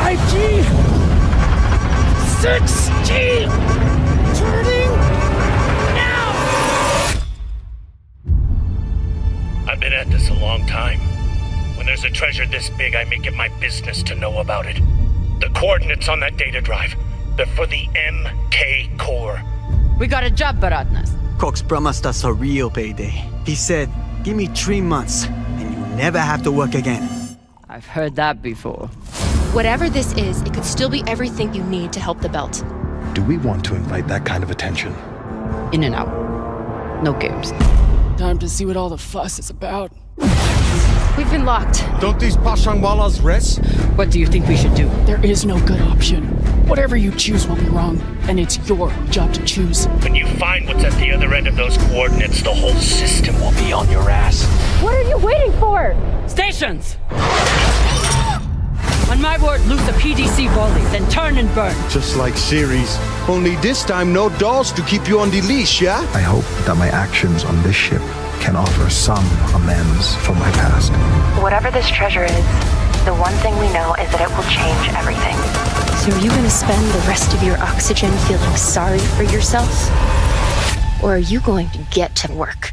5G! 6G! Turning now! I've been at this a long time. When there's a treasure this big, I make it my business to know about it. The coordinates on that data drive, they're for the MK core. We got a job, Baratnas. Cox promised us a real payday. He said, give me 3 months, and you never have to work again. I've heard that before. Whatever this is, it could still be everything you need to help the belt. Do we want to invite that kind of attention? In and out. No games. Time to see what all the fuss is about. We've been locked. Don't these Pashangwalas rest? What do you think we should do? There is no good option. Whatever you choose will be wrong, and it's your job to choose. When you find what's at the other end of those coordinates, the whole system will be on your ass. What are you waiting for? Stations! On my word, loose a PDC volley, then turn and burn. Just like series. Only this time no dolls to keep you on the leash, yeah? I hope that my actions on this ship can offer some amends for my past. Whatever this treasure is, the one thing we know is that it will change everything. So are you gonna spend the rest of your oxygen feeling sorry for yourself? Or are you going to get to work?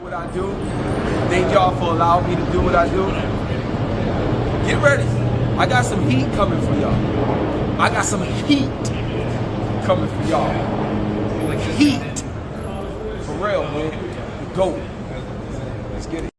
What I do. Thank y'all for allowing me to do what I do. Get ready. I got some heat coming for y'all. I got some heat coming for y'all. Heat. For real, man. Go. Let's get it.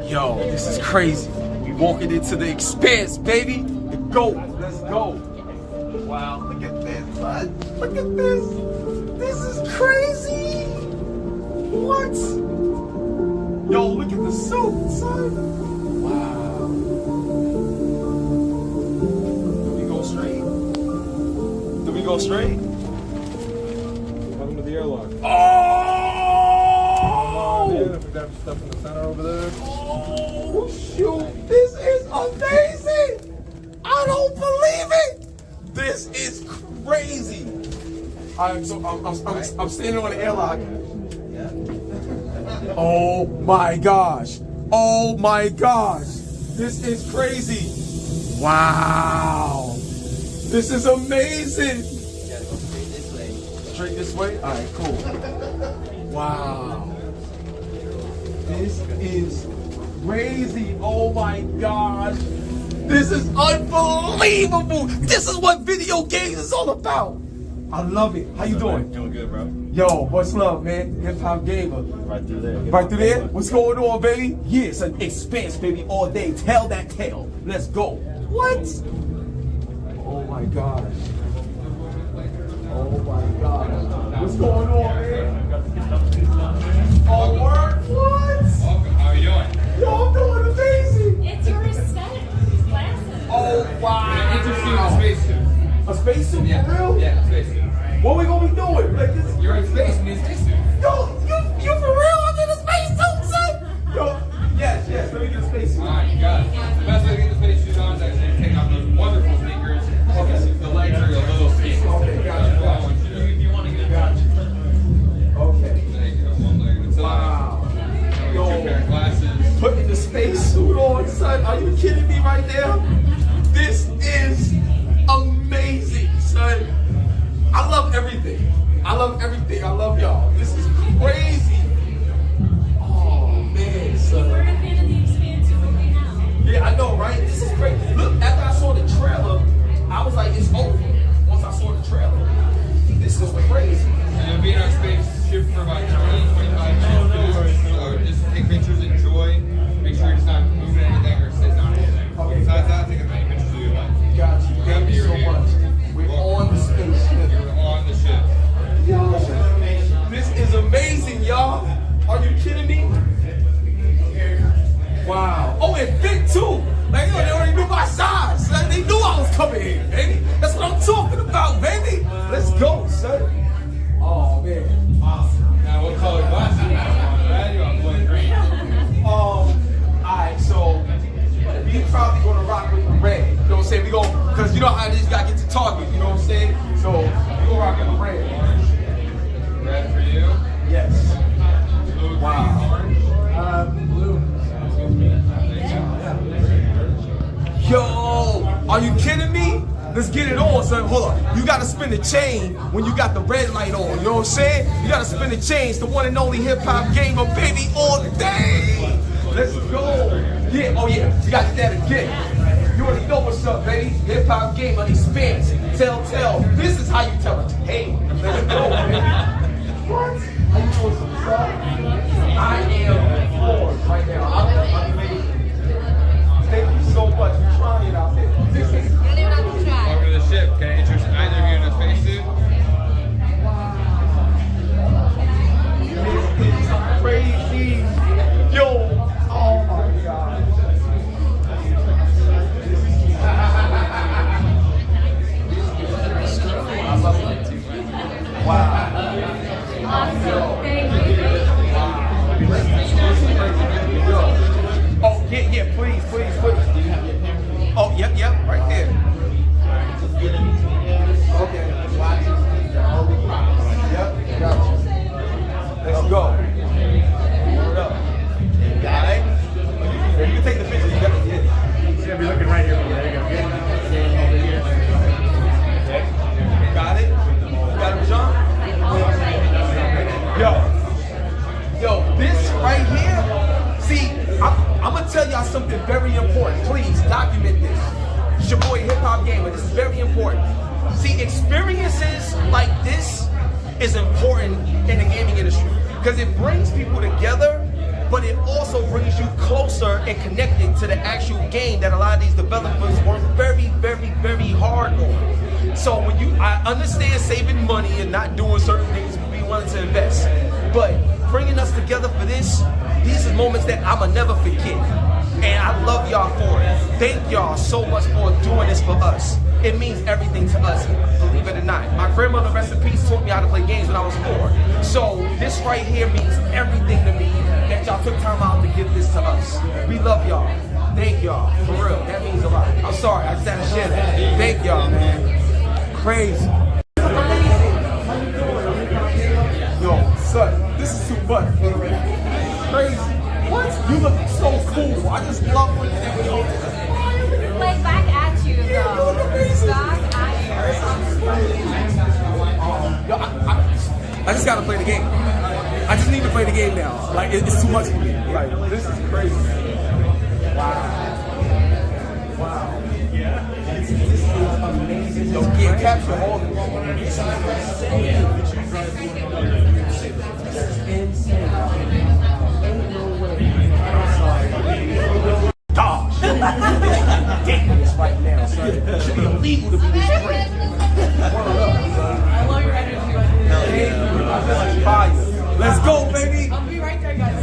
Yo, this is crazy. We walking into the Expanse, baby. The GOAT. Let's go. Wow, look at this, bud. Look at this. This is crazy. What? Yo, look at the suit, son. Wow. Do we go straight? Do we go straight? Welcome to the airlock. Oh! Grab stuff in the center over there. Oh, shoot. This is amazing. I don't believe it. This is crazy. I'm standing on the airlock. Oh my gosh. Oh my gosh. This is crazy. Wow. This is amazing. Straight this way? All right, cool. Wow. This is crazy. Oh my gosh. This is unbelievable. This is what video games is all about. I love it. How you doing? Doing good, bro. Yo, what's love, man? HipHopGamer. Right through there. Right through there? What's going on, baby? Yeah, it's an Expanse, baby, all day. Tell that tale. Let's go. What? Oh my gosh. Oh my gosh. What's going on, man? Oh, word? What? Welcome. How are you doing? Yo, I'm doing amazing. It's your aesthetic, these glasses. Oh, wow. Interesting spacesuit. A spacesuit, Yeah. for real? Yeah, spacesuit. What we gonna be doing? Like this? You're in space in these spacesuit. Yo, you for real? I'm in a spacesuit, son? Yo, yes, let me get a spacesuit. Alright, you got it. The best way to get the spacesuit on is actually to take off those wonderful sneakers. Okay. The legs are a little skinny. Okay, gotcha. If you want to get a Gotcha. Okay. There you go. One leg at a time. Wow. Two pair of glasses. Putting the spacesuit on, son. Are you kidding me right now? This is amazing, son. I love everything. I love everything. I love y'all. This is crazy. Oh, man, son. We're a fan of the Expanse movie now. Yeah, I know, right? This is great. Look, after I saw the trailer, I was like, it's over. Once I saw the trailer. This is crazy. And you'll be in our spaceship for about 20, 25 minutes. Just take pictures and too. Like, they already knew my size. Son. They knew I was coming here, baby. That's what I'm talking about, baby. Let's go, son. Oh, man. Awesome. Now, what color glasses do you want? Red or blue and green? Alright, so we probably gonna rock with the red. You know what I'm saying? We go, cause you know how these guys get to target, you know what I'm saying? So we gonna rock with the red. Red for you? Yes. Blue, Wow. blue. Yo, are you kidding me? Let's get it on, son. Hold on. You gotta spin the chain when you got the red light on. You know what I'm saying? You gotta spin the chain. It's the one and only HipHopGamer, baby, all day. Let's go. Yeah, oh yeah, you got that again. You already know what's up, baby. HipHopGamer, Expanse, TellTale. This is how you tell it. Hey, let's go, baby. What? How you doing, what's up? I am floored right now. I'm amazing. Thank you so much for trying it out there. Welcome to the ship. Can I introduce either of you in a spacesuit? This is crazy. Yo. Oh my God. I love it. Wow. Awesome. Thank you. Oh, yeah, please. Oh, yep, right there. Okay. Yep, got you. Let's go. Hold up. Got it? You can take the picture. You got to get it. He's gonna be looking right here. There you go. Got it? Got it, John? Yo, this right here. See, I'm gonna tell y'all something very important. Please document this. It's your boy HipHopGamer. This is very important. See, experiences like this is important in the gaming industry because it brings people together, but it also brings you closer and connected to the actual game that a lot of these developers work very, very, very hard on. So I understand saving money and not doing certain things, be willing to invest, but bringing us together for this, these are moments that I'ma never forget. And I love y'all for it. Thank y'all so much for doing this for us. It means everything to us, believe it or not. My grandmother, rest in peace, taught me how to play games when I was 4. So this right here means everything to me that y'all took time out to give this to us. We love y'all. Thank y'all. For real. That means a lot. I'm sorry. I just had to share that. Thank y'all, man. Crazy. Yo, son, this is too much. Crazy. What? You look so cool. I just love what you're doing. Like back at you, though. Back at you. Yo, I just gotta play the game. I just need to play the game now. Like, it's too much for me. Like, this is crazy. Wow. This is amazing. Yo, yeah, capture all of this. This is insane. Ain't no way. Gosh. Ridiculous right now, son. It should be illegal to be this great. I love your energy. I feel like fire. Let's go, baby. I'll be right there, guys.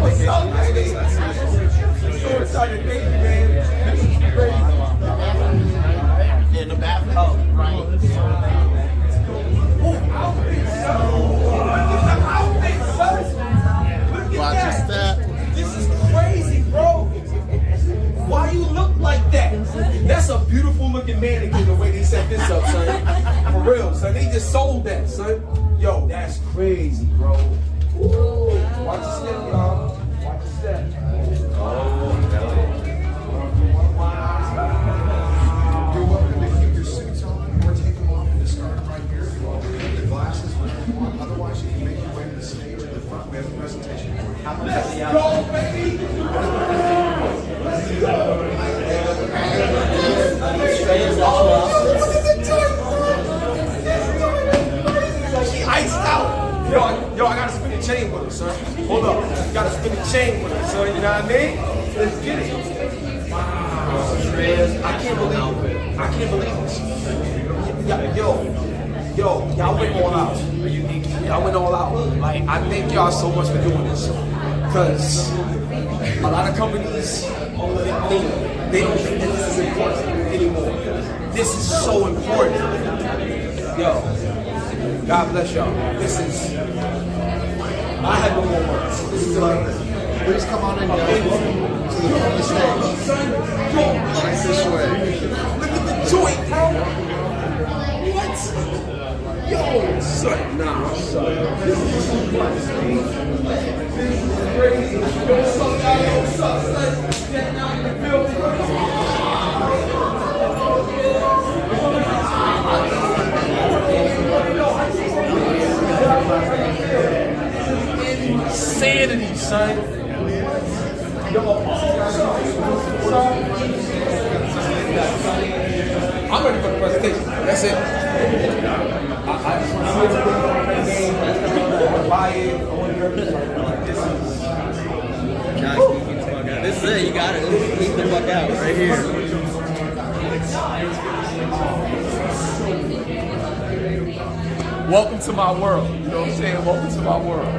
What's up, baby? So excited, thank you, man. This is crazy. In the bathroom. Oh, right. Watch your step. This is crazy, bro. Why you look like that? That's a beautiful looking mannequin the way they set this up, son. For real, son. They just sold that, son. Yo, that's crazy, bro. Ooh. Watch your step, y'all. Watch your step. Oh, You're welcome to keep your suits on or take them off and discard them right here. The glasses when you want. Otherwise, you can make your way to the stage at the front. We have a presentation for you. Let's go, baby. Let's go. She iced out. Yo, I gotta spin the chain with her, son. Hold up. Gotta spin the chain with her, son. You know what I mean? Let's get it. Wow. I can't believe it. I can't believe this. Yo, Yo, y'all went all out. Y'all went all out. Like, I thank y'all so much for doing this. Because a lot of companies, they don't think that this is important anymore. This is so important. Yo, God bless y'all. This is, I have no more words. This is amazing. Please come on in, guys. Welcome to the front of the stage. Right this way. Look at the joint, bro. What? Yo, son, nah, son. This is too much. This is crazy. Yo, what's up, guys? What's up, son? Get down in the building. Insanity, son. I'm ready for the presentation. That's it. I just want to see everything on that game. I want to buy it. I want to hear everything. This is it. You got it. Leave the fuck out right here. Welcome to my world. You know what I'm saying? Welcome to my world.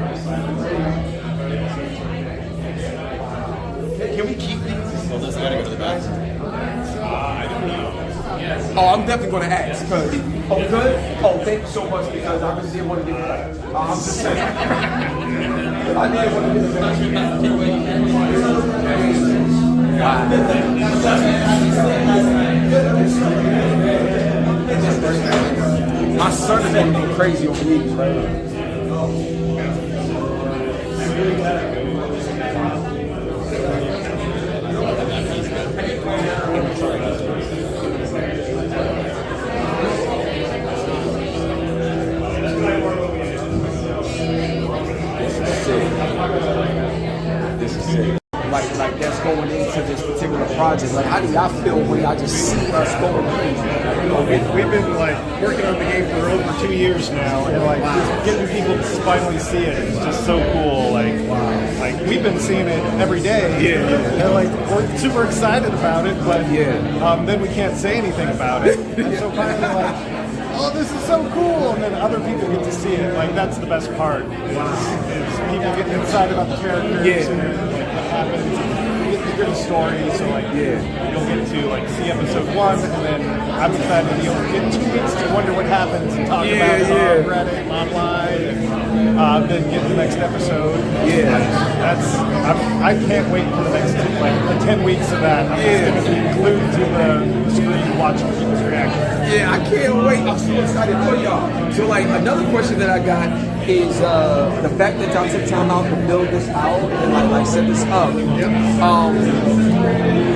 Can we keep these? Well, this gotta go to the back. Oh, I'm definitely going to ask. Cause, oh, good? Oh, thank you so much because I just didn't want to get it back. I'm just saying. I didn't want to get it back. My son is going to go crazy over these right now. This is it. Like that's going into this particular project. Like, how do y'all feel when y'all just see us going crazy? We've been like working on the game for over 2 years now, and like just getting people to finally see it is just so cool. Like we've been seeing it every day. Yeah. And like we're super excited about it, but then we can't say anything about it. And so finally, like, oh, this is so cool, and then other people get to see it. Like that's the best part. Is people getting excited about the characters and like what happens. You get to hear the story, so like you'll get to like see episode 1, and then I'm excited you'll get 2 weeks to wonder what happens and talk about it on Reddit, online, and then get the next episode. I can't wait for the next the 10 weeks of that. I'm just going to be glued to the screen watching people's reactions. Yeah, I can't wait. I'm so excited for y'all. So like another question that I got is the fact that y'all took time out to build this out and like set this up.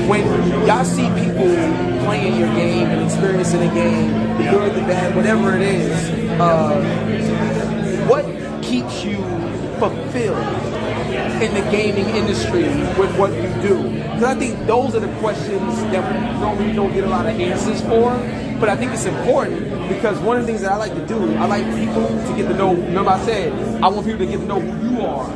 When y'all see people playing your game and experiencing the game, the good, the bad, whatever it is, what keeps you fulfilled in the gaming industry with what you do? Because I think those are the questions that we normally don't get a lot of answers for. But I think it's important because one of the things that I like to do, I like people to get to know, remember I said, I want people to get to know who you are,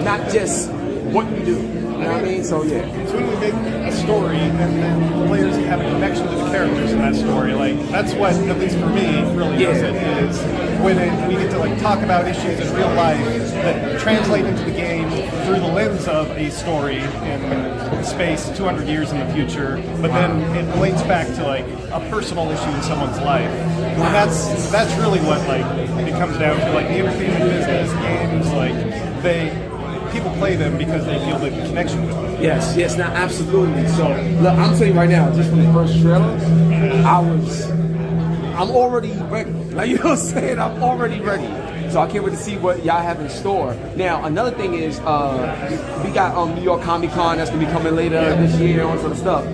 not just what you do. You know what I mean? So yeah. It's when we make a story and then the players have a connection to the characters in that story. Like that's what, at least for me, really does it, is when we get to like talk about issues in real life that translate into the game through the lens of a story in space 200 years in the future, but then it relates back to like a personal issue in someone's life. And that's really what like it comes down to. Like the entertainment business, games, like people play them because they feel the connection with them. Yes, now absolutely. So look, I'm telling you right now, just from the first trailer, I'm already ready. Like, you know what I'm saying? I'm already ready. So I can't wait to see what y'all have in store. Now, another thing is, we got New York Comic Con that's gonna be coming later this year and all sort of stuff.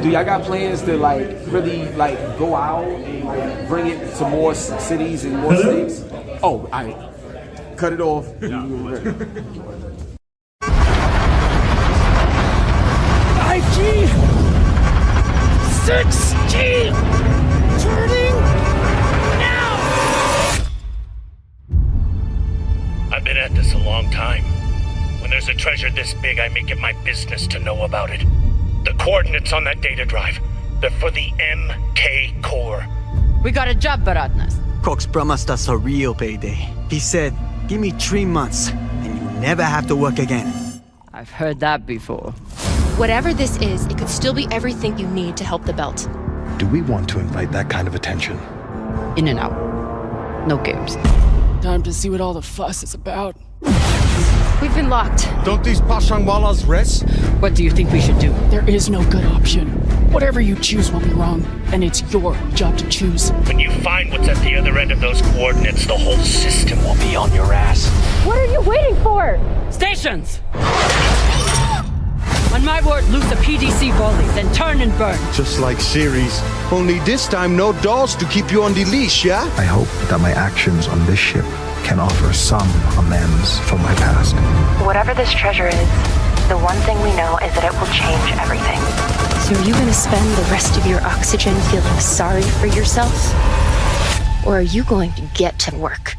Do y'all got plans to like really like go out and like, bring it to more cities and more states? Oh, I cut it off. 5G! 6G! Turning now! I've been at this a long time. When there's a treasure this big, I make it my business to know about it. The coordinates on that data drive, they're for the MK core. We got a job, Baratnas. Cox promised us a real payday. He said, give me 3 months, and you never have to work again. I've heard that before. Whatever this is, it could still be everything you need to help the belt. Do we want to invite that kind of attention? In and out. No games. Time to see what all the fuss is about. We've been locked. Don't these Pashangwalas rest? What do you think we should do? There is no good option. Whatever you choose will be wrong, and it's your job to choose. When you find what's at the other end of those coordinates, the whole system will be on your ass. What are you waiting for? Stations! On my word, loose a PDC volley, then turn and burn. Just like series. Only this time no dolls to keep you on the leash, yeah? I hope that my actions on this ship can offer some amends for my past. Whatever this treasure is, the one thing we know is that it will change everything. So are you gonna spend the rest of your oxygen feeling sorry for yourself? Or are you going to get to work?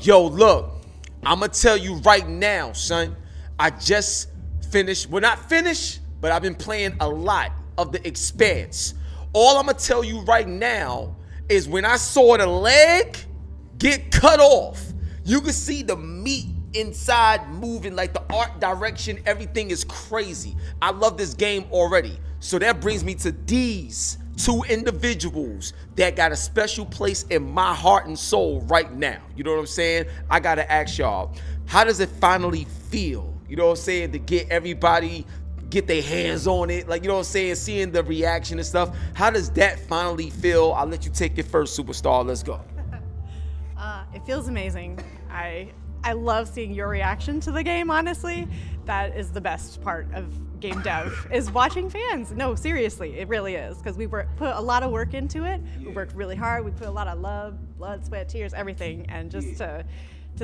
Yo, look, I'ma tell you right now, son. I just finished, well, not finished, but I've been playing a lot of the Expanse. All I'ma tell you right now is when I saw the leg get cut off, you could see the meat inside moving, like the art direction, everything is crazy. I love this game already. So that brings me to these two individuals that got a special place in my heart and soul right now. You know what I'm saying? I gotta ask y'all, how does it finally feel? You know what I'm saying? To get everybody, get their hands on it. Like, you know what I'm saying? Seeing the reaction and stuff. How does that finally feel? I'll let you take it first, Superstar. Let's go. It feels amazing. I love seeing your reaction to the game, honestly. That is the best part of game dev, is watching fans. No, seriously, it really is. Because we put a lot of work into it. We worked really hard. We put a lot of love, blood, sweat, tears, everything. And just to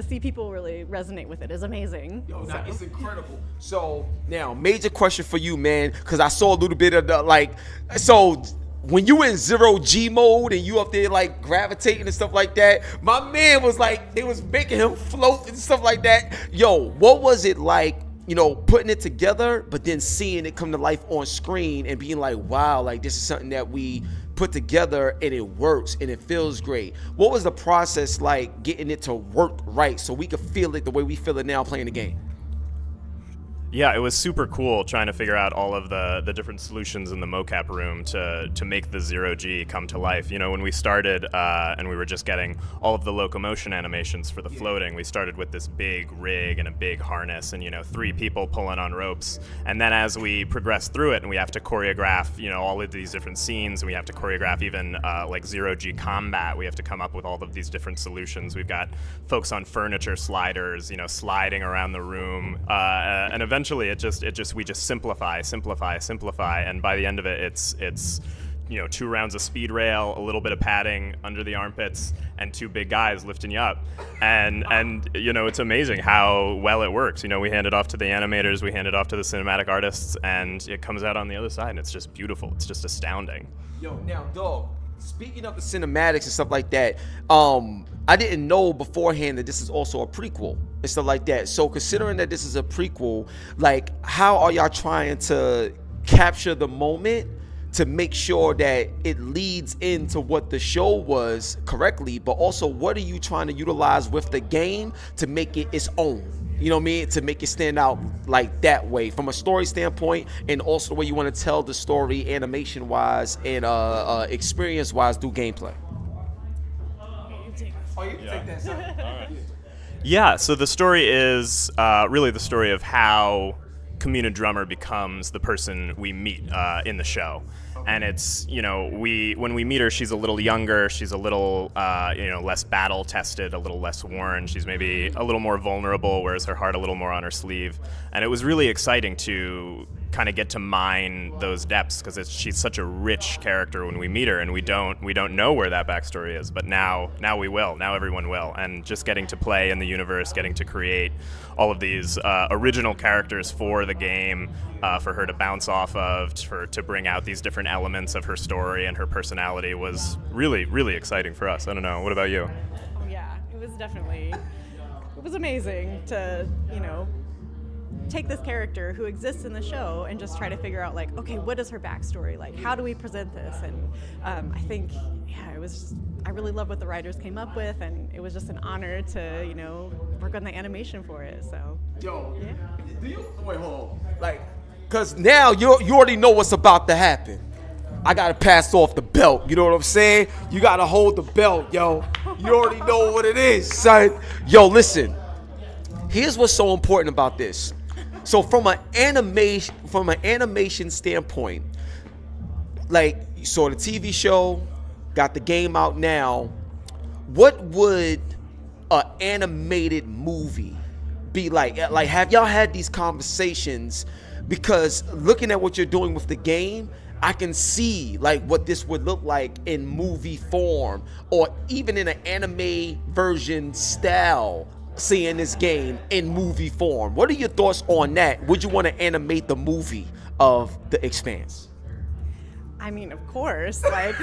see people really resonate with it is amazing. Yo, so. It's incredible. So now, major question for you, man, because I saw a little bit of the, like, so when you in 0G mode and you up there like gravitating and stuff like that, my man was like, they was making him float and stuff like that. Yo, what was it like, you know, putting it together, but then seeing it come to life on screen and being like, wow, like this is something that we put together and it works and it feels great. What was the process like getting it to work right so we could feel it the way we feel it now playing the game? Yeah, it was super cool trying to figure out all of the different solutions in the mocap room to make the 0G come to life. You know, when we started and we were just getting all of the locomotion animations for the floating, we started with this big rig and a big harness and, you know, 3 people pulling on ropes. And then as we progress through it and we have to choreograph, you know, all of these different scenes, and we have to choreograph even like 0G combat, we have to come up with all of these different solutions. We've got folks on furniture sliders, you know, sliding around the room, and eventually we just simplify, and by the end of it, it's you know, 2 rounds of speed rail, a little bit of padding under the armpits, and 2 big guys lifting you up, and you know, it's amazing how well it works. You know, we hand it off to the animators, we hand it off to the cinematic artists, and it comes out on the other side, and it's just beautiful. It's just astounding. Yo, now, dog, speaking of the cinematics and stuff like that, I didn't know beforehand that this is also a prequel and stuff like that. So considering that this is a prequel, like, how are y'all trying to capture the moment to make sure that it leads into what the show was correctly, but also what are you trying to utilize with the game to make it its own? You know what I mean? To make it stand out like that way from a story standpoint, and also the way you want to tell the story animation wise and experience wise through gameplay. Yeah, so the story is really the story of how Kamina Drummer becomes the person we meet in the show. And it's, you know, when we meet her, she's a little younger, she's a little, you know, less battle tested, a little less worn, she's maybe a little more vulnerable, wears her heart a little more on her sleeve. And it was really exciting to kind of get to mine those depths, because she's such a rich character when we meet her, and we don't know where that backstory is, but now we will. Now everyone will. And just getting to play in the universe, getting to create all of these original characters for the game, for her to bounce off of, to bring out these different elements of her story and her personality was really, really exciting for us. I don't know. What about you? Oh yeah, it was amazing to, you know, take this character who exists in the show and just try to figure out like, okay, what is her backstory? Like, how do we present this? And I think, yeah, it was just, I really love what the writers came up with, and it was just an honor to, you know, work on the animation for it. So, yo, yeah. Do you wait? Hold on, like, cause now you already know what's about to happen. I gotta pass off the belt. You know what I'm saying? You gotta hold the belt, yo. You already know what it is, son. Yo, listen. Here's what's so important about this. So from an animation standpoint, like you saw the TV show, got the game out now. What would an animated movie be like? Like, have y'all had these conversations? Because looking at what you're doing with the game, I can see like what this would look like in movie form, or even in an anime version style. Seeing this game in movie form. What are your thoughts on that? Would you want to animate the movie of The Expanse? I mean, of course, like,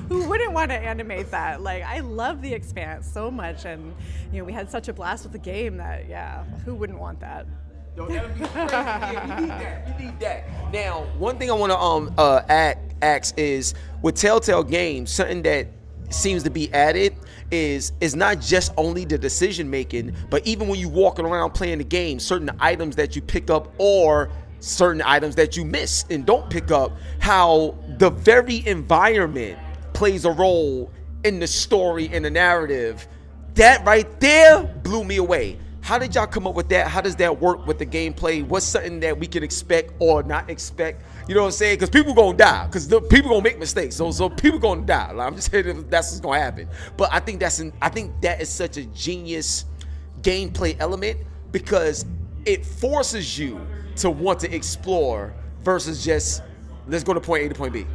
who wouldn't want to animate that? Like, I love The Expanse so much, and, you know, we had such a blast with the game that, yeah, who wouldn't want that? Yo, that'd be crazy. Yeah, we need that. We need that. Now, one thing I want to ask is, with TellTale Games, something that seems to be added is not just only the decision making, but even when you walking around playing the game, certain items that you pick up or certain items that you miss and don't pick up, how the very environment plays a role in the story and the narrative. That right there blew me away. How did y'all come up with that? How does that work with the gameplay? What's something that we can expect or not expect? You know what I'm saying? Because people gonna die. Because people gonna make mistakes. So people gonna die. Like, I'm just saying that's what's gonna happen. But I think that is such a genius gameplay element, because it forces you to want to explore versus just let's go to point A to point B.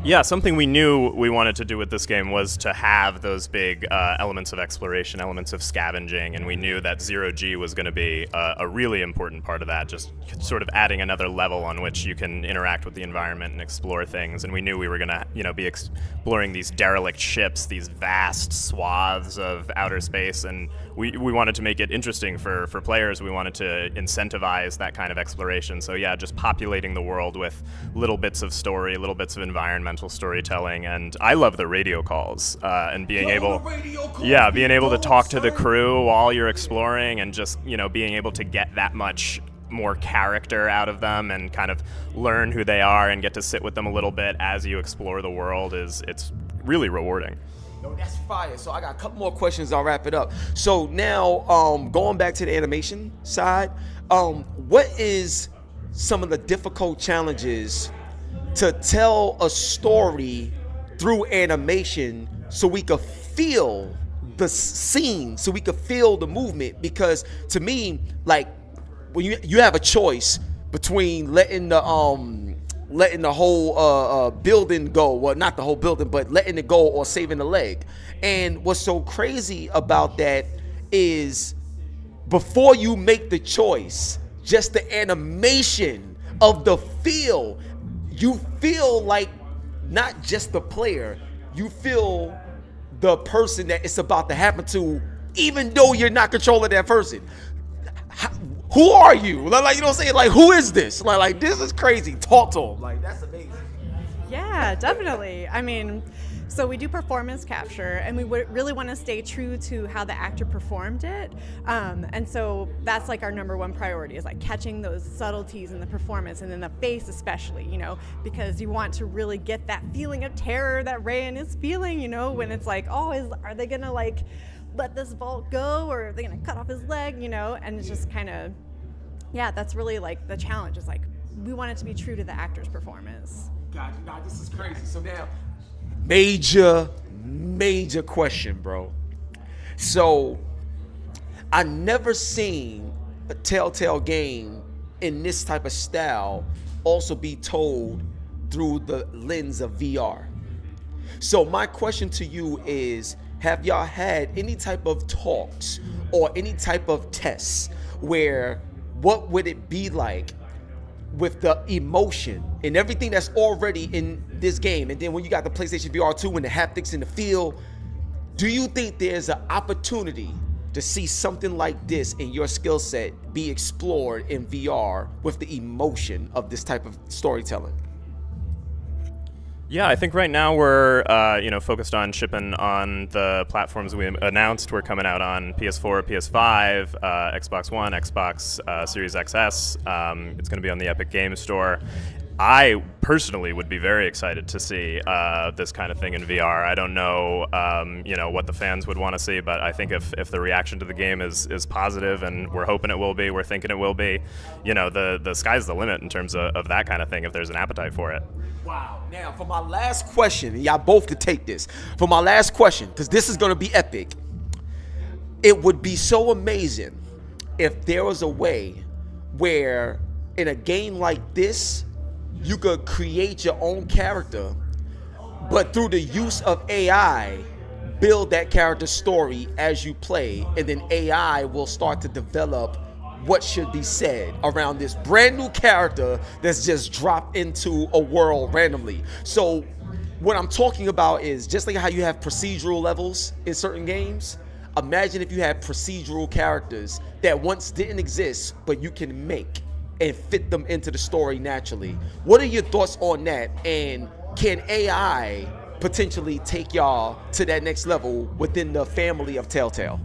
Yeah, something we knew we wanted to do with this game was to have those big elements of exploration, elements of scavenging, and we knew that Zero-G was going to be a really important part of that, just sort of adding another level on which you can interact with the environment and explore things. And we knew we were going to, you know, be exploring these derelict ships, these vast swaths of outer space, and we wanted to make it interesting for players. We wanted to incentivize that kind of exploration. So yeah, just populating the world with little bits of story, little bits of environmental storytelling. And I love the radio calls and being able to talk to the crew while you're exploring, and just, you know, being able to get that much more character out of them and kind of learn who they are and get to sit with them a little bit as you explore the world it's really rewarding. Yo, that's fire. So I got a couple more questions. I'll wrap it up. So now, going back to the animation side, what is some of the difficult challenges to tell a story through animation so we could feel the scene, so we could feel the movement? Because to me, like, when you have a choice between letting the whole building go, well, not the whole building, but letting it go, or saving the leg. And what's so crazy about that is, before you make the choice, just the animation of the feel, you feel like not just the player, you feel the person that it's about to happen to, even though you're not controlling that person. Who are you? Like, you know what I'm saying? Like, who is this? Like this is crazy. Talk to him. Like, that's amazing. Yeah, definitely. I mean, so we do performance capture, and we really want to stay true to how the actor performed it. And so that's like our number one priority, is like catching those subtleties in the performance, and in the face especially, you know, because you want to really get that feeling of terror that Rayan is feeling, you know, when it's like, oh, are they gonna like let this vault go, or are they gonna cut off his leg, you know? And it's just kind of, yeah, that's really like the challenge, is like, we want it to be true to the actor's performance. God, this is crazy. So now, major question, bro. So I never seen a TellTale game in this type of style also be told through the lens of VR. So my question to you is, have y'all had any type of talks or any type of tests where what would it be like with the emotion and everything that's already in this game, and then when you got the PlayStation VR 2 and the haptics in the feel, do you think there's an opportunity to see something like this in your skill set be explored in VR with the emotion of this type of storytelling? Yeah, I think right now we're focused on shipping on the platforms we announced. We're coming out on PS4, PS5, Xbox One, Xbox Series XS. It's going to be on the Epic Games Store. I personally would be very excited to see this kind of thing in VR. I don't know, what the fans would want to see, but I think if the reaction to the game is positive, and we're hoping it will be, we're thinking it will be, the sky's the limit in terms of that kind of thing if there's an appetite for it. Wow. Now, for my last question, and y'all both could take this. For my last question, because this is going to be epic, it would be so amazing if there was a way where in a game like this, you could create your own character, but through the use of AI, build that character's story as you play, and then AI will start to develop what should be said around this brand new character that's just dropped into a world randomly. So what I'm talking about is just like how you have procedural levels in certain games. Imagine if you had procedural characters that once didn't exist, but you can make and fit them into the story naturally. What are your thoughts on that? And can AI potentially take y'all to that next level within the family of TellTale?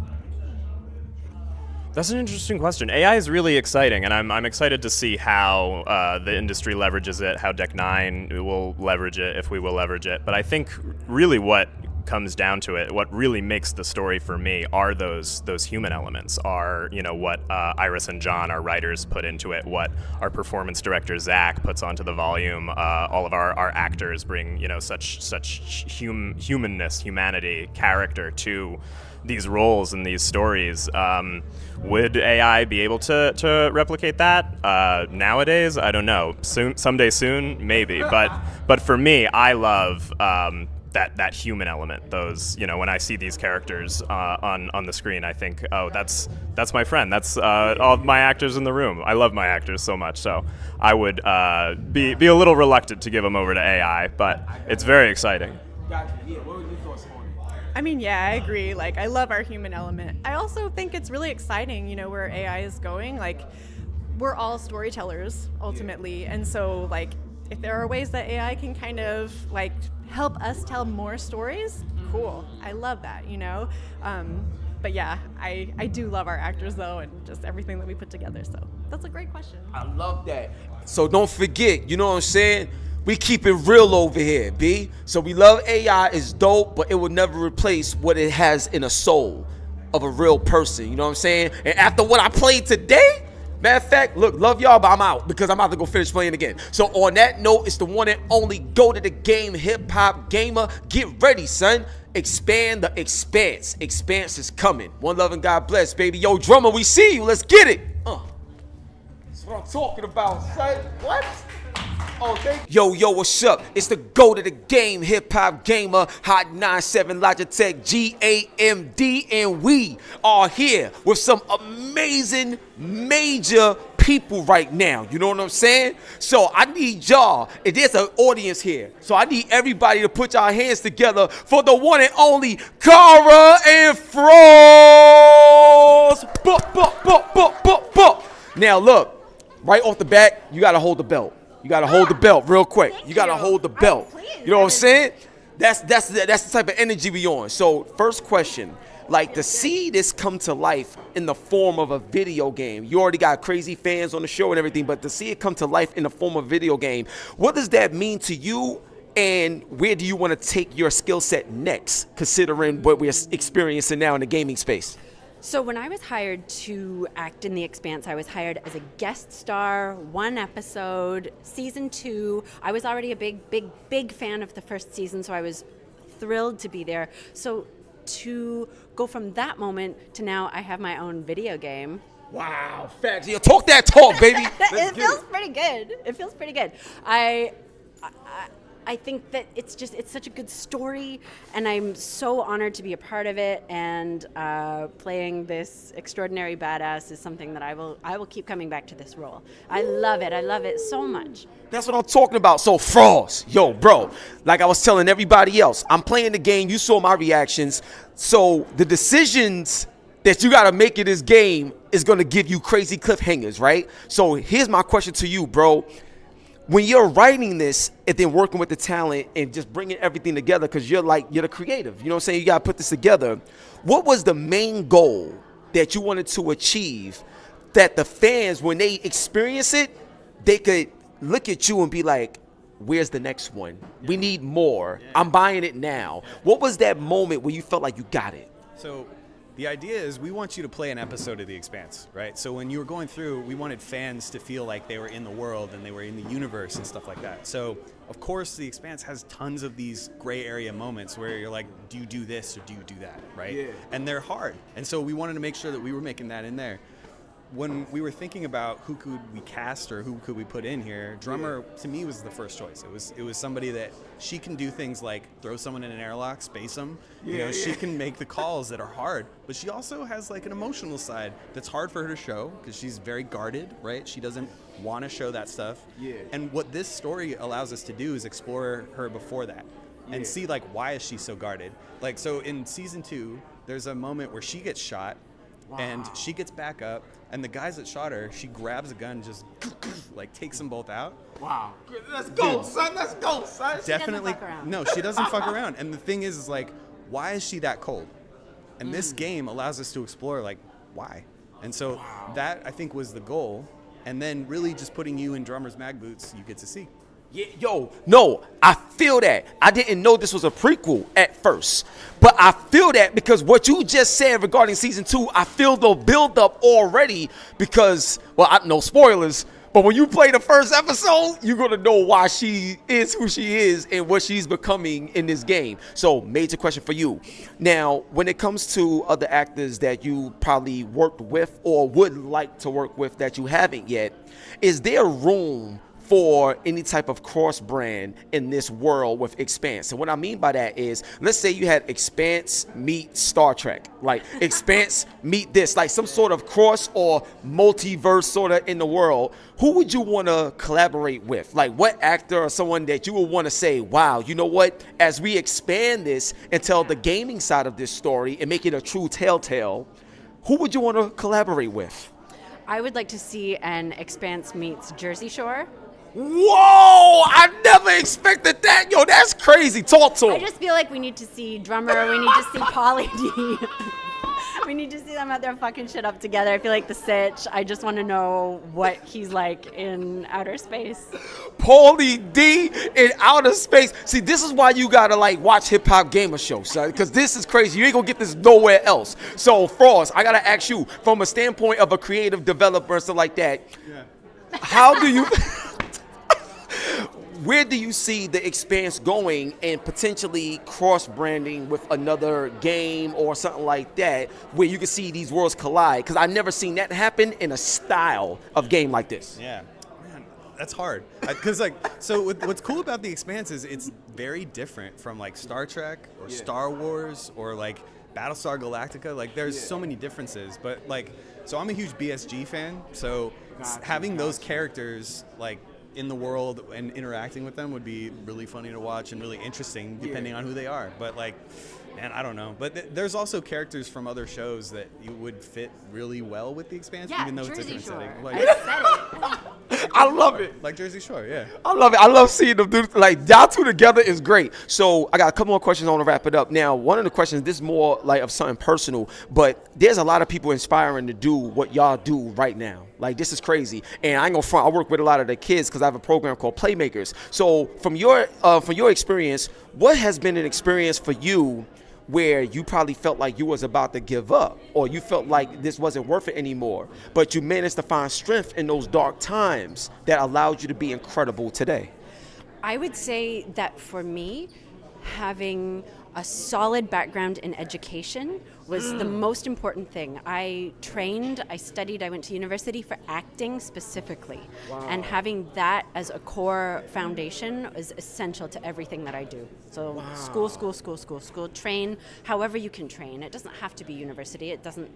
That's an interesting question. AI is really exciting, and I'm excited to see how the industry leverages it, how Deck 9 will leverage it, if we will leverage it. But I think really what comes down to it, what really makes the story for me are those human elements, are what Iris and John, our writers, put into it, what our performance director Zach puts onto the volume. All of our actors bring such humanness, humanity, character to these roles and these stories. Would AI be able to replicate that nowadays? I don't know. Someday soon, maybe. But for me, I love that human element. Those, when I see these characters on the screen, I think, oh, that's my friend. That's all of my actors in the room. I love my actors so much. So I would be a little reluctant to give them over to AI, but it's very exciting. I mean, yeah, I agree. Like, I love our human element. I also think it's really exciting, where AI is going. Like, we're all storytellers, ultimately. And so, like, if there are ways that AI can kind of, like, help us tell more stories, cool. I love that, But yeah, I do love our actors, though, and just everything that we put together. So that's a great question. I love that. So don't forget, you know what I'm saying? We keep it real over here, B. So we love AI, it's dope, but it will never replace what it has in a soul of a real person. You know what I'm saying? And after what I played today, matter of fact, look, love y'all, but I'm out because I'm about to go finish playing again. So on that note, it's the one and only go to the game hip hop gamer. Get ready, son. Expand the Expanse. Expanse is coming. One love and God bless, baby. Yo, drummer, we see you. Let's get it. That's what I'm talking about, son. What? Oh, yo, what's up? It's the go to the game hip hop gamer, Hot 97 Logitech GAMD, and we are here with some amazing major people right now. You know what I'm saying? So I need y'all, and there's an audience here, so I need everybody to put y'all hands together for the one and only Cara and Frost. Now look, right off the bat, you gotta hold the belt. You gotta hold the belt real quick. You gotta hold the belt. You know what I'm saying? That's the type of energy we on. So first question, like to see this come to life in the form of a video game. You already got crazy fans on the show and everything, but to see it come to life in the form of a video game, what does that mean to you? And where do you want to take your skill set next, considering what we're experiencing now in the gaming space? So when I was hired to act in The Expanse, I was hired as a guest star, 1 episode, season 2. I was already a big fan of the first season, so I was thrilled to be there. So to go from that moment to now I have my own video game. Wow, facts. You talk that talk, baby. It feels pretty good. It feels pretty good. I think that it's such a good story, and I'm so honored to be a part of it. And playing this extraordinary badass is something that I will keep coming back to this role. I love it. I love it so much. That's what I'm talking about. So Frost, yo, bro, like I was telling everybody else, I'm playing the game. You saw my reactions. So the decisions that you got to make in this game is going to give you crazy cliffhangers, right? So here's my question to you, bro. When you're writing this and then working with the talent and just bringing everything together, because you're the creative, you know what I'm saying? You got to put this together. What was the main goal that you wanted to achieve that the fans, when they experience it, they could look at you and be like, where's the next one? We need more. I'm buying it now. What was that moment where you felt like you got it? So the idea is we want you to play an episode of The Expanse, right? So when you were going through, we wanted fans to feel like they were in the world and they were in the universe and stuff like that. So, of course, The Expanse has tons of these gray area moments where you're like, do you do this or do you do that, right? Yeah. And they're hard. And so we wanted to make sure that we were making that in there. When we were thinking about who could we cast or who could we put in here, drummer to me was the first choice. It was somebody that she can do things like throw someone in an airlock, space them. She can make the calls that are hard, but she also has like an emotional side that's hard for her to show because she's very guarded, right? She doesn't want to show that stuff. Yeah. And what this story allows us to do is explore her before that and see like why is she so guarded. Like so in season 2, there's a moment where she gets shot. Wow. And she gets back up, and the guys that shot her, she grabs a gun, just like takes them both out. Wow. Let's go, son. Let's go, son. Definitely. No, she doesn't fuck around. And the thing is like, why is she that cold? And this game allows us to explore like why. And so that I think was the goal. And then really just putting you in drummer's mag boots, you get to see. Yeah, yo, no, I feel that. I didn't know this was a prequel at first, but I feel that because what you just said regarding season 2, I feel the build up already because, well, no spoilers, but when you play the first episode, you're going to know why she is who she is and what she's becoming in this game. So major question for you. Now, when it comes to other actors that you probably worked with or would like to work with that you haven't yet, is there room for any type of cross brand in this world with Expanse? And what I mean by that is, let's say you had Expanse meet Star Trek, like Expanse meet this, like some sort of cross or multiverse sort of in the world. Who would you want to collaborate with? Like what actor or someone that you would want to say, wow, you know what? As we expand this and tell the gaming side of this story and make it a true TellTale, who would you want to collaborate with? I would like to see an Expanse meets Jersey Shore. Whoa! I never expected that. Yo, that's crazy. Talk to him. I just feel like we need to see Drummer. We need to see Pauly D. We need to see them out there fucking shit up together. I feel like the Sitch. I just want to know what he's like in outer space. Pauly D in outer space. See, this is why you gotta like watch Hip Hop Gamer Show, son, because this is crazy. You ain't gonna get this nowhere else. So, Frost, I gotta ask you, from a standpoint of a creative developer and stuff like that, how do you... Where do you see the Expanse going and potentially cross-branding with another game or something like that where you can see these worlds collide? Because I've never seen that happen in a style of game like this. Yeah. Man, that's hard. Because so what's cool about the Expanse is it's very different from like Star Trek or Star Wars or like Battlestar Galactica. Like there's so many differences. But like, so I'm a huge BSG fan. So having those characters like in the world and interacting with them would be really funny to watch and really interesting depending on who they are. But like, man, I don't know. But there's also characters from other shows that you would fit really well with the Expanse, even though it's a different setting. Like, I love it. Like Jersey Shore, yeah. I love it. I love seeing them do like y'all two together is great. So I got a couple more questions. I want to wrap it up. Now, one of the questions, this is more like of something personal, but there's a lot of people inspiring to do what y'all do right now. Like this is crazy, and I ain't gonna front. I work with a lot of the kids because I have a program called Playmakers. So from your experience, what has been an experience for you where you probably felt like you was about to give up, or you felt like this wasn't worth it anymore, but you managed to find strength in those dark times that allowed you to be incredible today? I would say that for me, having a solid background in education was the most important thing. I trained, I studied, I went to university for acting specifically. Wow. And having that as a core foundation is essential to everything that I do. So school, train however you can train. It doesn't have to be university. It doesn't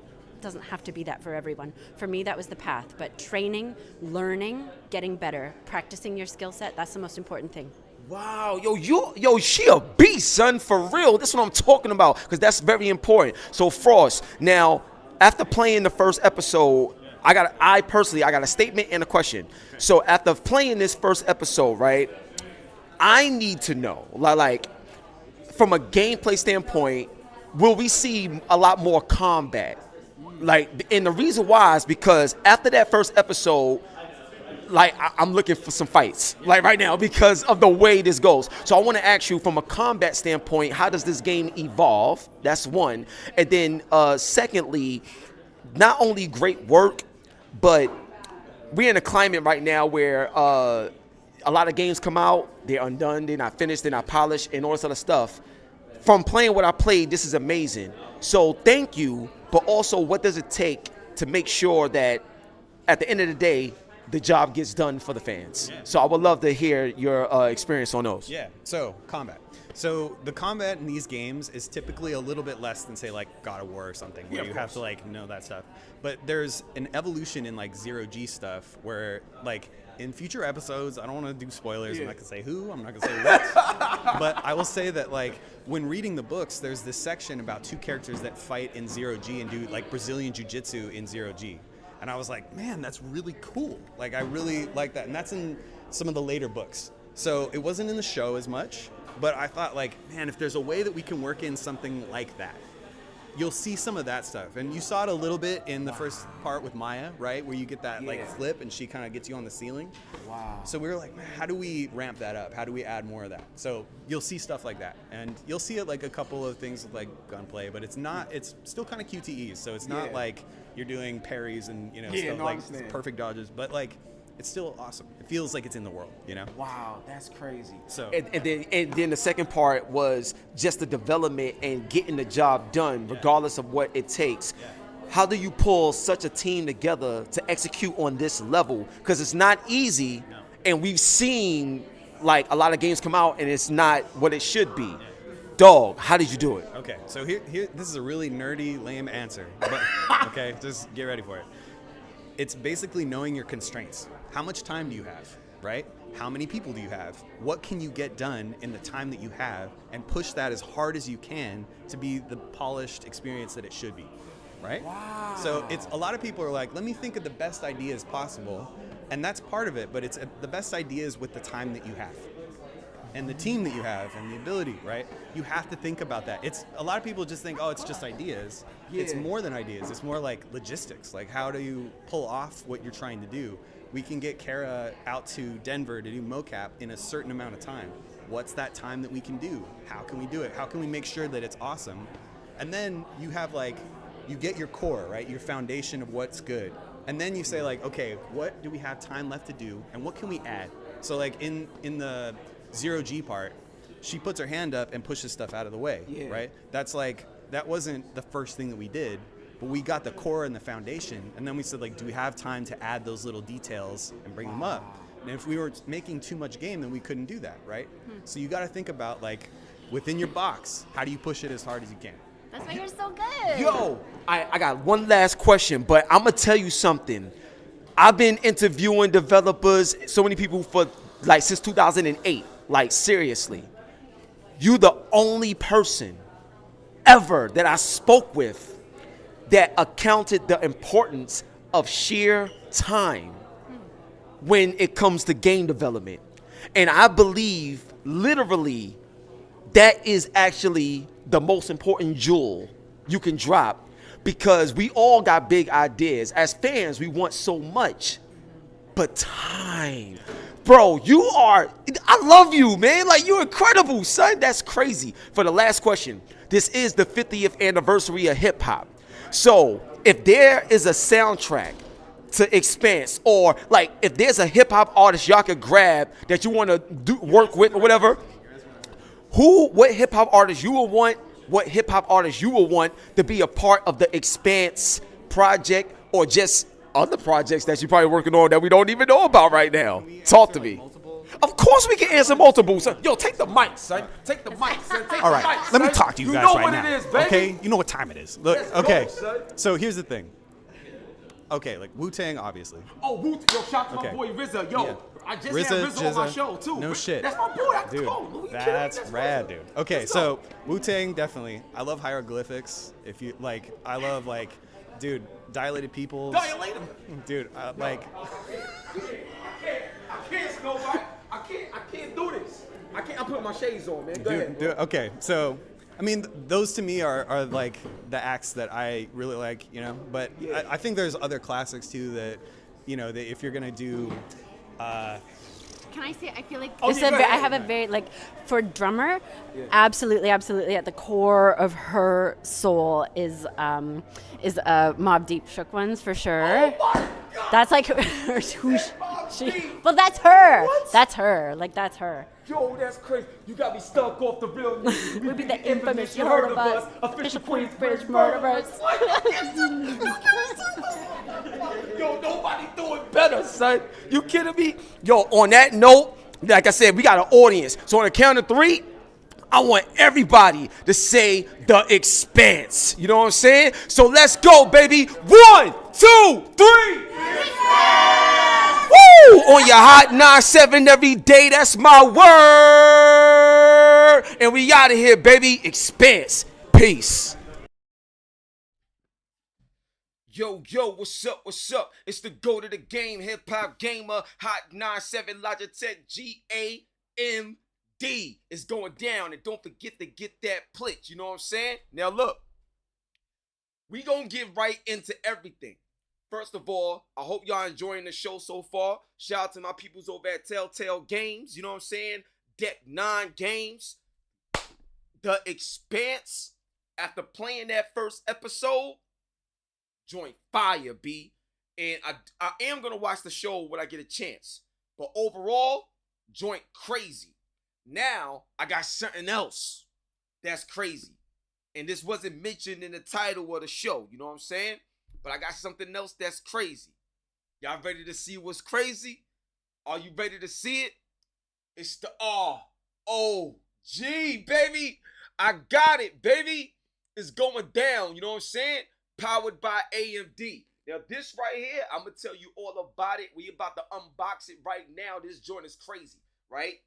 have to be that for everyone. For me, that was the path. But training, learning, getting better, practicing your skill set, that's the most important thing. Wow, yo, she a beast, son, for real. That's what I'm talking about, because that's very important. So, Frost, now, after playing the first episode, I got a statement and a question. So after playing this first episode, right, I need to know, like, from a gameplay standpoint, will we see a lot more combat? Like, and the reason why is because after that first episode, like, I'm looking for some fights, like, right now, because of the way this goes. So I want to ask you, from a combat standpoint, how does this game evolve? That's one. And then secondly, not only great work, but we're in a climate right now where a lot of games come out, they're undone, they're not finished, they're not polished, and all this other stuff. From playing what I played, this is amazing. So thank you, but also, what does it take to make sure that at the end of the day, the job gets done for the fans? Yeah. So I would love to hear your experience on those. Yeah, so combat. So the combat in these games is typically a little bit less than, say, like God of War or something, where you have to, like, know that stuff. But there's an evolution in, like, zero-G stuff where, like, in future episodes, I don't want to do spoilers. I'm not going to say who, I'm not going to say what. But I will say that, like, when reading the books, there's this section about two characters that fight in zero-G and do, like, Brazilian Jiu-Jitsu in zero-G. And I was like, man, that's really cool. Like, I really like that. And that's in some of the later books. So it wasn't in the show as much, but I thought, like, man, if there's a way that we can work in something like that, you'll see some of that stuff. And you saw it a little bit in the first part with Maya, right? Where you get that, like, flip and she kind of gets you on the ceiling. Wow. So we were like, man, how do we ramp that up? How do we add more of that? So you'll see stuff like that. And you'll see it, like, a couple of things with, like, gunplay, but it's still kind of QTEs. So it's not like you're doing parries and, you know, stuff like perfect dodges, but, like, it's still awesome. It feels like it's in the world, you know? Wow, that's crazy. So and then the second part was just the development and getting the job done, regardless of what it takes. Yeah. How do you pull such a team together to execute on this level? Because it's not easy, and we've seen, like, a lot of games come out and it's not what it should be. Dog, how did you do it? Okay, so here, this is a really nerdy, lame answer, but okay, just get ready for it. It's basically knowing your constraints. How much time do you have, right? How many people do you have? What can you get done in the time that you have, and push that as hard as you can to be the polished experience that it should be, right? Wow. So it's, a lot of people are like, let me think of the best ideas possible, and that's part of it, but it's the best ideas with the time that you have. And the team that you have and the ability, right? You have to think about that. It's, a lot of people just think, oh, it's just ideas. Yeah. It's more than ideas. It's more like logistics. Like, how do you pull off what you're trying to do? We can get Kara out to Denver to do mocap in a certain amount of time. What's that time that we can do? How can we do it? How can we make sure that it's awesome? And then you have, like, you get your core, right? Your foundation of what's good. And then you say, like, okay, what do we have time left to do? And what can we add? So, like, in the zero-G part, she puts her hand up and pushes stuff out of the way, right? That's like, that wasn't the first thing that we did, but we got the core and the foundation, and then we said, like, do we have time to add those little details and bring them up? And if we were making too much game, then we couldn't do that, right? So you got to think about, like, within your box, how do you push it as hard as you can? That's why you're so good. Yo, I got one last question, but I'm going to tell you something. I've been interviewing developers, so many people, for, like, since 2008. Like, seriously, you the only person ever that I spoke with that accounted the importance of sheer time when it comes to game development. And I believe, literally, that is actually the most important jewel you can drop, because we all got big ideas. As fans, we want so much, but time. Bro, I love you, man. Like, you're incredible, son. That's crazy. For the last question, this is the 50th anniversary of hip hop. So if there is a soundtrack to Expanse, or, like, if there's a hip hop artist y'all could grab that you want to work with or whatever, what hip hop artist you will want, to be a part of the Expanse project, or just other projects that you're probably working on that we don't even know about right now? Talk to me. Of course we can answer multiple, son. Yo, take the mic, son. Take the mic, son. All right, let me talk to you guys right now. Okay, you know what time it is. Look, okay. So here's the thing. Okay, like Wu-Tang, obviously. Oh, Wu-Tang. Yo, shout out to my boy RZA. Yo, I just had RZA on my show too. No shit. That's my boy. Dude, that's rad, dude. Okay, so Wu-Tang, definitely. I love hieroglyphics. If you like, I love, like, dude, dilated pupils. Dilate them. Dude, like. I can't, Snow White. I can't do this. I can't. I'm putting my shades on, man. Go ahead. Dude, okay, so I mean, those to me are like the acts that I really like, you know. But Yeah. I think there's other classics too that, you know, that if you're gonna do. Can I say, I feel like Oh, this yeah, go I ahead. have a very, like, for a drummer, absolutely at the core of her soul is Mobb Deep Shook Ones for sure. That's like who she, well, that's her. What? That's her. Like, that's her. Yo, that's crazy. You got me stuck off the real news. We'd be the infamous, you heard of us, official Queensbridge murderers. Yo, nobody doing better, son. You kidding me? Yo, on that note, like I said, we got an audience. So on the count of 3, I want everybody to say The Expanse. You know what I'm saying? So let's go, baby. 1, 2, 3. Woo! On your hot 9-7 every day, that's my word. And we out of here, baby. Expanse. Peace. Yo, what's up, It's the GOAT of the game, HipHopGamer, Hot 9-7, Logitech GAMD. It's going down, and don't forget to get that plitch, you know what I'm saying? Now look, we gonna get right into everything. First of all, I hope y'all enjoying the show so far. Shout out to my peoples over at TellTale Games, you know what I'm saying? Deck 9 Games. The Expanse, after playing that first episode, joint fire, B. And I am going to watch the show when I get a chance. But overall, joint crazy. Now, I got something else that's crazy. And this wasn't mentioned in the title of the show, you know what I'm saying? But I got something else that's crazy. Y'all ready to see what's crazy? Are you ready to see it? It's the ROG, baby. I got it, baby. It's going down, you know what I'm saying? Powered by AMD. Now, this right here, I'm going to tell you all about it. We about to unbox it right now. This joint is crazy, right?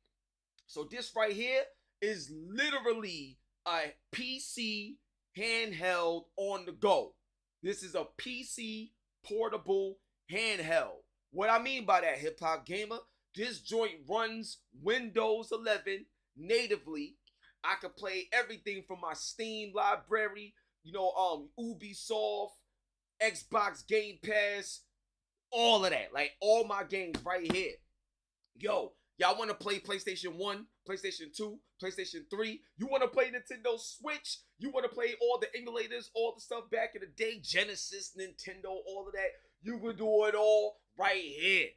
So this right here is literally a PC handheld on the go. This is a PC portable handheld. What I mean by that, HipHopGamer, this joint runs Windows 11 natively. I can play everything from my Steam library, you know, Ubisoft, Xbox Game Pass, all of that. Like, all my games right here. Yo, y'all want to play PlayStation 1, PlayStation 2, PlayStation 3? You want to play Nintendo Switch? You want to play all the emulators, all the stuff back in the day? Genesis, Nintendo, all of that? You can do it all right here.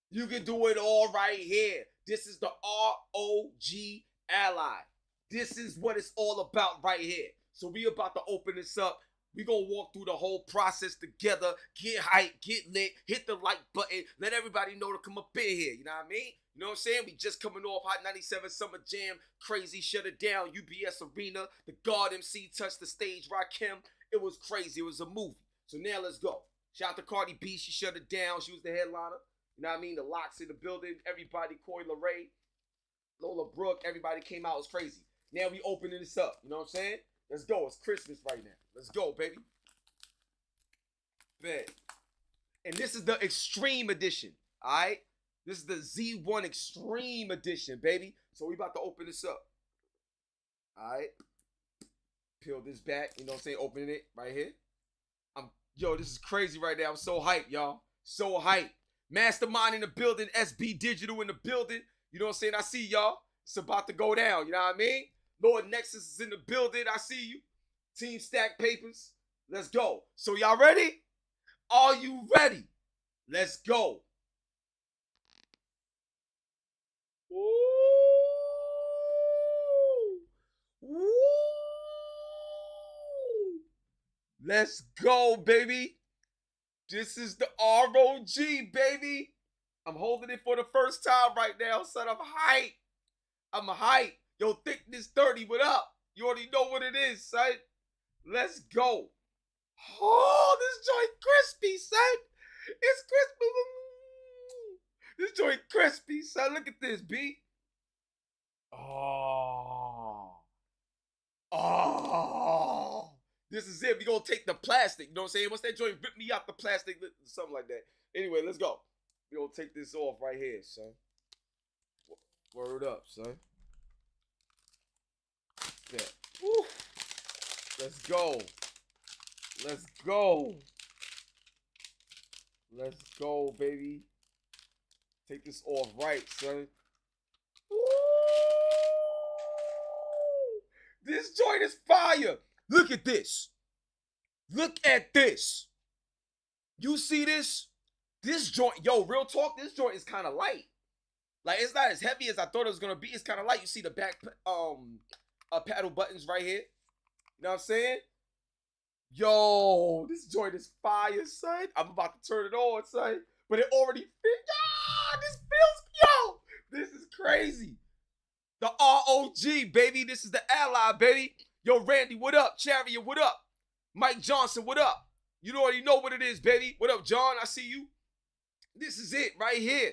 You can do it all right here. This is the ROG Ally. This is what it's all about right here. So we about to open this up. We gonna walk through the whole process together. Get hype, get lit, hit the like button. Let everybody know to come up in here. You know what I mean? You know what I'm saying? We just coming off Hot 97 Summer Jam. Crazy, shut it down. UBS Arena. The God MC touched the stage. Rakim. It was crazy. It was a movie. So now let's go. Shout out to Cardi B. She shut it down. She was the headliner. You know what I mean? The Locks in the building. Everybody. Corey LeRae. Lola Brooke. Everybody came out. It was crazy. Now we opening this up. You know what I'm saying? Let's go. It's Christmas right now. Let's go, baby. Bet. And this is the Extreme Edition. Alright? This is the Z1 Extreme Edition, baby. So we about to open this up. Alright. Peel this back. You know what I'm saying? Opening it right here. Yo, this is crazy right now. I'm so hyped, y'all. So hyped. Mastermind in the building. SB Digital in the building. You know what I'm saying? I see y'all. It's about to go down. You know what I mean? Lord Nexus is in the building. I see you. Team Stack Papers. Let's go. So y'all ready? Are you ready? Let's go. Ooh. Ooh. Let's go, baby. This is the ROG, baby. I'm holding it for the first time right now, son. I'm hyped. I'm hyped. Yo, Thickness 30, what up? You already know what it is, son. Let's go. Oh, this joint crispy, son. It's crispy. This joint crispy, son. Look at this, B. Oh. Oh. This is it. We gonna take the plastic. You know what I'm saying? What's that joint? Rip me out the plastic. Something like that. Anyway, let's go. We gonna take this off right here, son. Word up, son. Yeah. Woo. Let's go. Let's go. Let's go, baby. Take this off right, son. Woo. This joint is fire. Look at this. Look at this. You see this? This joint, yo, real talk, this joint is kind of light. Like, it's not as heavy as I thought it was going to be. It's kind of light. You see the back paddle buttons right here. You know what I'm saying? Yo, this joint is fire, son. I'm about to turn it on, son. But it already fit. Ah, this feels, yo, this is crazy. The ROG, baby. This is the Ally, baby. Yo, Randy, what up? Chariot, what up? Mike Johnson, what up? You already know what it is, baby. What up, John? I see you. This is it right here.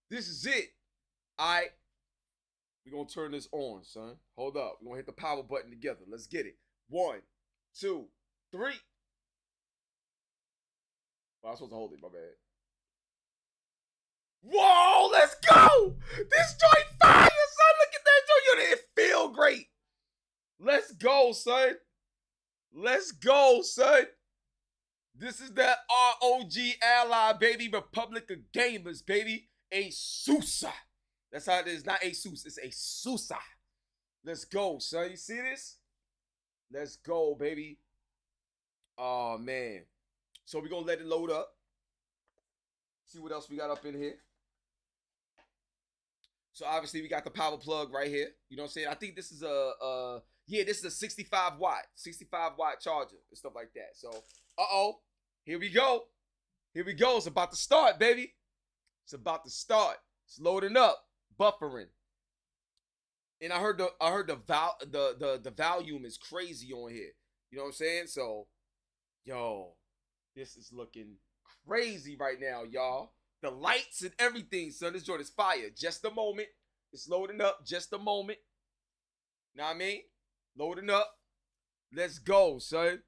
This is it. All right. We're going to turn this on, son. Hold up. We're going to hit the power button together. Let's get it. 1, 2, 3. Oh, I was supposed to hold it. My bad. Whoa, let's go. This joint fire, son. Look at that joint. It feel great. Let's go, son. Let's go, son. This is that ROG Ally, baby. Republic of Gamers, baby. ASUSA. That's how it is. Not ASUS. It's ASUSA. Let's go, son. You see this? Let's go, baby. Oh, man. So we're going to let it load up. See what else we got up in here. So obviously we got the power plug right here. You know what I'm saying? I think this is yeah, this is a 65 watt charger and stuff like that. So, here we go. Here we go. It's about to start, baby. It's about to start. It's loading up, buffering. And I heard the volume is crazy on here. You know what I'm saying? So, yo, this is looking crazy right now, y'all. The lights and everything, son. This joint is fire. Just a moment. It's loading up. Just a moment. Know what I mean? Loading up. Let's go, son.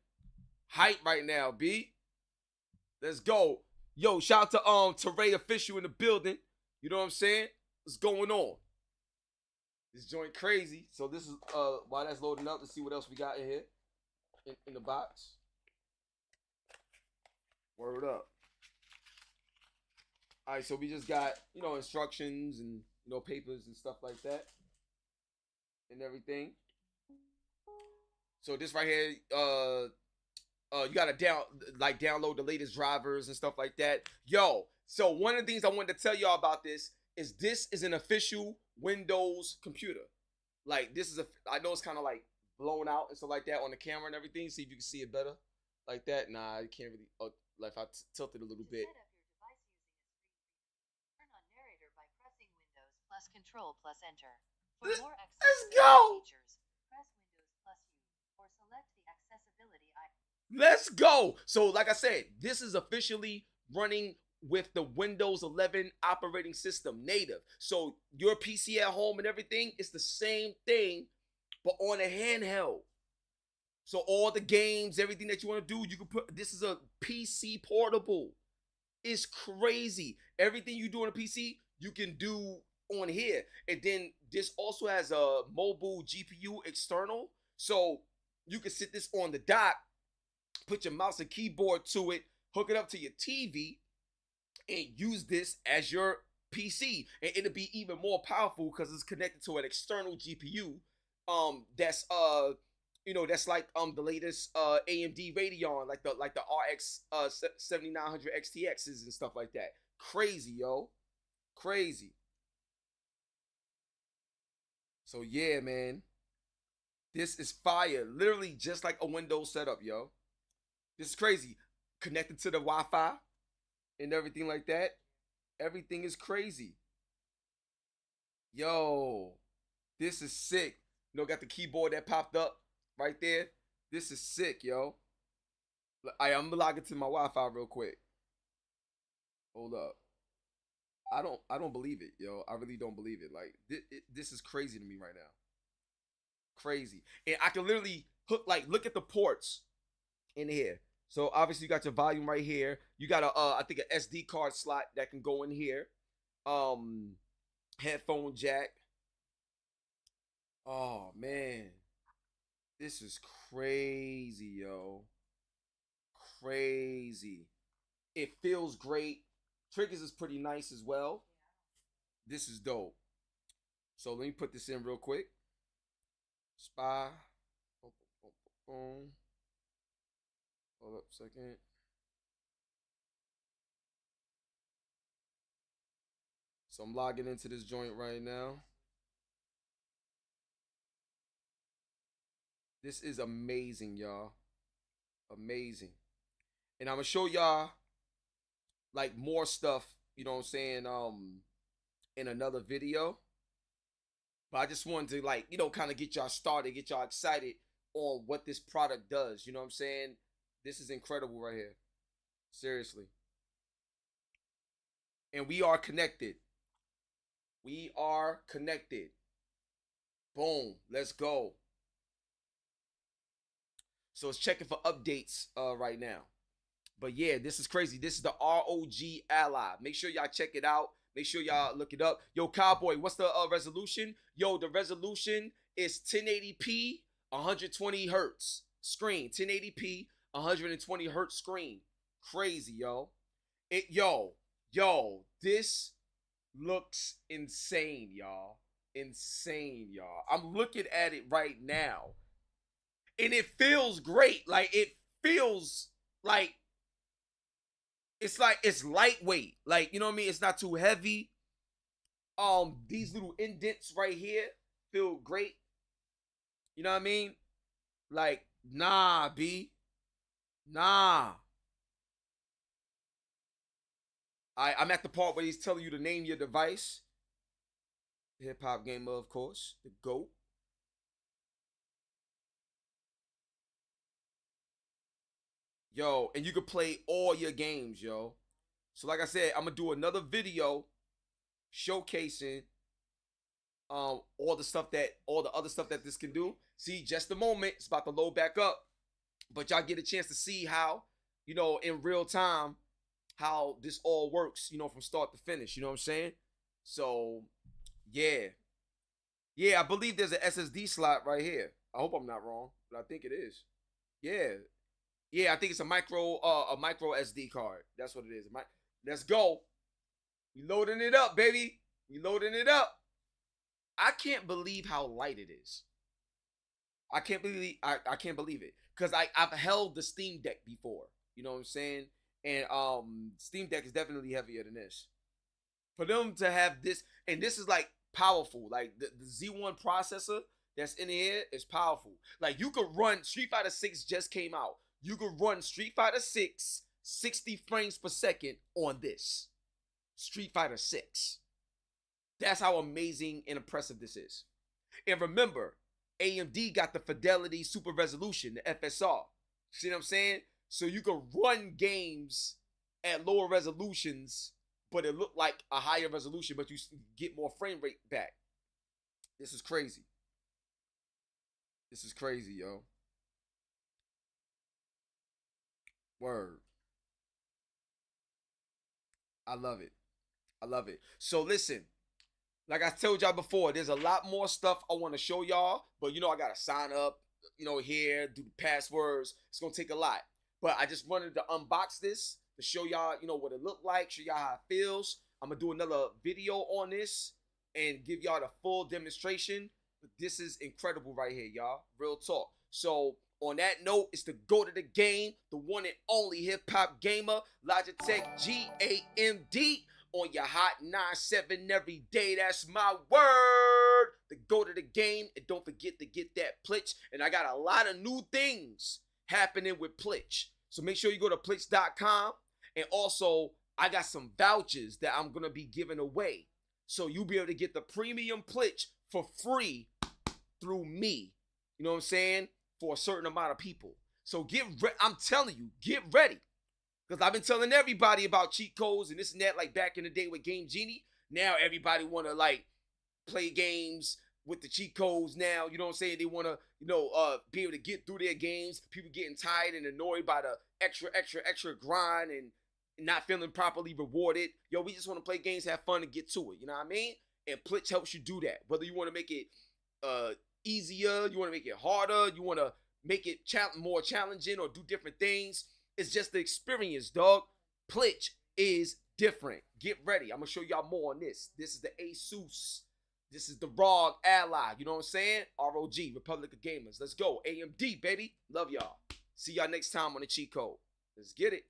Hype right now, B. Let's go. Yo, shout out to Ray Official in the building. You know what I'm saying? What's going on? This joint crazy. So this is while that's loading up, let's see what else we got in here. In the box. Word up. All right, so we just got, you know, instructions and, you know, papers and stuff like that and everything. So this right here, you gotta download the latest drivers and stuff like that. Yo, so one of the things I wanted to tell y'all about this is an official Windows computer. Like, this is I know it's kind of like blown out and stuff like that on the camera and everything. See if you can see it better like that. Nah, you can't really. Oh, like if I tilt it a little bit. Plus Control plus Enter. For more Let's go. Features, press Windows plus U or select the accessibility icon. Let's go. So like I said, this is officially running with the Windows 11 operating system native. So your PC at home and everything, it's the same thing, but on a handheld. So all the games, everything that you want to do, you can put, this is a PC portable. It's crazy. Everything you do on a PC, you can do on here. And then this also has a mobile GPU external. So you can sit this on the dock, put your mouse and keyboard to it, hook it up to your TV, and use this as your PC. And it'll be even more powerful because it's connected to an external GPU. That's you know, that's like the latest AMD Radeon, like the RX 7900 XTXs and stuff like that. Crazy, yo. Crazy. So yeah, man. This is fire. Literally just like a Windows setup, yo. This is crazy. Connected to the Wi-Fi and everything like that. Everything is crazy. Yo. This is sick. You know, got the keyboard that popped up right there. This is sick, yo. I'm gonna log into my Wi-Fi real quick. Hold up. I don't believe it, yo. I really don't believe it. Like, this is crazy to me right now. Crazy. And I can literally hook, like, look at the ports. in here. So obviously you got your volume right here. You got a I think an SD card slot that can go in here. Headphone jack. Oh man. This is crazy, yo. Crazy. It feels great. Triggers is pretty nice as well. This is dope. So let me put this in real quick. Spy. Boom, boom, boom, boom. Hold up a second. So I'm logging into this joint right now. This is amazing, y'all. Amazing. And I'm gonna show y'all like more stuff, you know what I'm saying, in another video. But I just wanted to, like, you know, kind of get y'all started, get y'all excited on what this product does. You know what I'm saying? This is incredible right here. Seriously. And we are connected. We are connected. Boom. Let's go. So it's checking for updates right now. But yeah, this is crazy. This is the ROG Ally. Make sure y'all check it out. Make sure y'all look it up. Yo, Cowboy, what's the resolution? Yo, the resolution is 1080p, 120 hertz screen. 1080p, 120 hertz screen. Crazy, yo. Yo, this looks insane, y'all. Insane, y'all. I'm looking at it right now. And it feels great. Like, it feels like it's lightweight. Like, you know what I mean? It's not too heavy. These little indents right here feel great. You know what I mean? Like, nah, B. Nah. I'm at the part where he's telling you to name your device. HipHopGamer, of course. The GOAT. Yo, and you can play all your games, yo. So like I said, I'm gonna do another video showcasing all the other stuff that this can do. See, just a moment, it's about to load back up. But y'all get a chance to see how, you know, in real time, how this all works, you know, from start to finish. You know what I'm saying? So, yeah. Yeah, I believe there's an SSD slot right here. I hope I'm not wrong, but I think it is. Yeah. Yeah, I think it's a micro SD card. That's what it is. Let's go. We loading it up, baby. We loading it up. I can't believe how light it is. I can't believe it. Because I've held the Steam Deck before. You know what I'm saying? And Steam Deck is definitely heavier than this. For them to have this, and this is like powerful. Like the Z1 processor that's in here is powerful. Like you could run Street Fighter 6 just came out. You could run Street Fighter 6 60 frames per second on this. Street Fighter 6. That's how amazing and impressive this is. And remember, AMD got the Fidelity Super Resolution, the FSR. See what I'm saying? So you can run games at lower resolutions, but it look like a higher resolution, but you get more frame rate back. This is crazy. This is crazy, yo. Word. I love it. I love it. So listen, like I told y'all before, there's a lot more stuff I want to show y'all, but you know I got to sign up, you know, here, do the passwords. It's going to take a lot. But I just wanted to unbox this to show y'all, you know, what it looked like, show y'all how it feels. I'm going to do another video on this and give y'all the full demonstration. But this is incredible right here, y'all. Real talk. So on that note, it's the GOAT of the game, the one and only HipHopGamer, Logitech GAMD on your hot 9-7 every day. That's my word. The GOAT of the game. And don't forget to get that Plitch. And I got a lot of new things happening with Plitch. So make sure you go to plitch.com. And also, I got some vouchers that I'm going to be giving away. So you'll be able to get the premium Plitch for free through me. You know what I'm saying? For a certain amount of people. So I'm telling you, get ready. Because I've been telling everybody about cheat codes and this and that, like back in the day with Game Genie. Now everybody want to like play games with the cheat codes now. You know what I'm saying? They want to, be able to get through their games. People getting tired and annoyed by the extra grind and not feeling properly rewarded. Yo, we just want to play games, have fun, and get to it. You know what I mean? And Plitch helps you do that. Whether you want to make it easier, you want to make it harder, you want to make it more challenging or do different things. It's just the experience, dog. Plitch is different. Get ready. I'm going to show y'all more on this. This is the Asus. This is the Rog Ally. You know what I'm saying? ROG, Republic of Gamers. Let's go. AMD, baby. Love y'all. See y'all next time on the cheat code. Let's get it.